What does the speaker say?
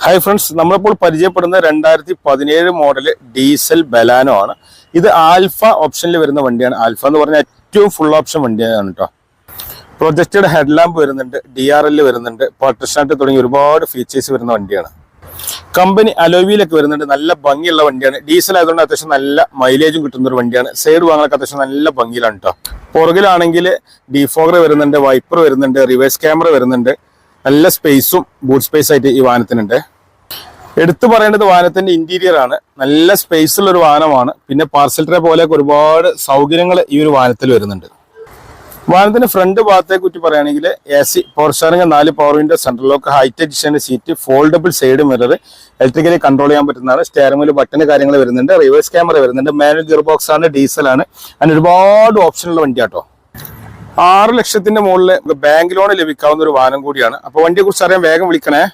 Hi friends, നമ്മളിപ്പോൾ പരിചയപ്പെടുന്ന 2017 model diesel Baleno ആണ്. ഇത് ആൽഫ ഓപ്ഷനിൽ വരുന്ന വണ്ടിയാണ്. ആൽഫ എന്ന് പറഞ്ഞാൽ ഏറ്റവും ഫുൾ ഓപ്ഷൻ വണ്ടിയാണ് കേട്ടോ. പ്രൊജക്റ്റഡ് ഹെഡ്ലാമ്പ് വരുന്നുണ്ട്, DRL വരുന്നുണ്ട്, പാർട്ടിഷനായിട്ട് തുടങ്ങി ഒരുപാട് ഫീച്ചേഴ്സ് വരുന്ന വണ്ടിയാണ്. കമ്പനി അലോവിയിലൊക്കെ വരുന്നുണ്ട്. നല്ല ഭംഗിയുള്ള വണ്ടിയാണ്. ഡീസൽ ആയതുകൊണ്ട് അത്യാവശ്യം നല്ല മൈലേജും കിട്ടുന്ന ഒരു വണ്ടിയാണ്. സൈഡ് വാങ്ങാനൊക്കെ അത്യാവശ്യം നല്ല ഭംഗിയിലാണ് കേട്ടോ. പുറകിലാണെങ്കിൽ ഡിഫോഗർ വരുന്നുണ്ട്, വൈപ്പർ വരുന്നുണ്ട്, റിവേഴ്സ് ക്യാമറ വരുന്നുണ്ട്. നല്ല സ്പേസും ബൂട്ട് സ്പേസ് ആയിട്ട് ഈ വാഹനത്തിനുണ്ട്. എടുത്തു പറയേണ്ടത് വാഹനത്തിന്റെ ഇന്റീരിയർ ആണ്. നല്ല സ്പേസ് ഉള്ള ഒരു വാഹനമാണ്. പിന്നെ പാർസൽ ട്രേ പോലെയൊക്കെ ഒരുപാട് സൗകര്യങ്ങൾ ഈ ഒരു വാഹനത്തിൽ വരുന്നുണ്ട്. വാഹനത്തിന്റെ ഫ്രണ്ട് ഭാഗത്തെ കുറിച്ച് പറയുകയാണെങ്കിൽ AC, power steering, 4 power window, central lock, height adjacent seat, foldable side mirror, electrically control ചെയ്യാൻ പറ്റുന്നതാണ്. സ്റ്റിയറിംഗ് വീൽ ബട്ടൺ കാര്യങ്ങൾ വരുന്നുണ്ട്, റിവേഴ്സ് ക്യാമറ വരുന്നുണ്ട്, മാനുവൽ ഗിയർ ബോക്സ് ആണ്, ഡീസൽ ആണ്. അങ്ങനെ ഒരുപാട് ഓപ്ഷനുള്ള വണ്ടിയാട്ടോ. 6 ലക്ഷത്തിന്റെ മുകളിൽ ബാങ്ക് ലോൺ ലഭിക്കാവുന്ന ഒരു വാഹനം കൂടിയാണ്. അപ്പൊ വണ്ടിയെ കുറിച്ച് അറിയാൻ വേഗം വിളിക്കണേ.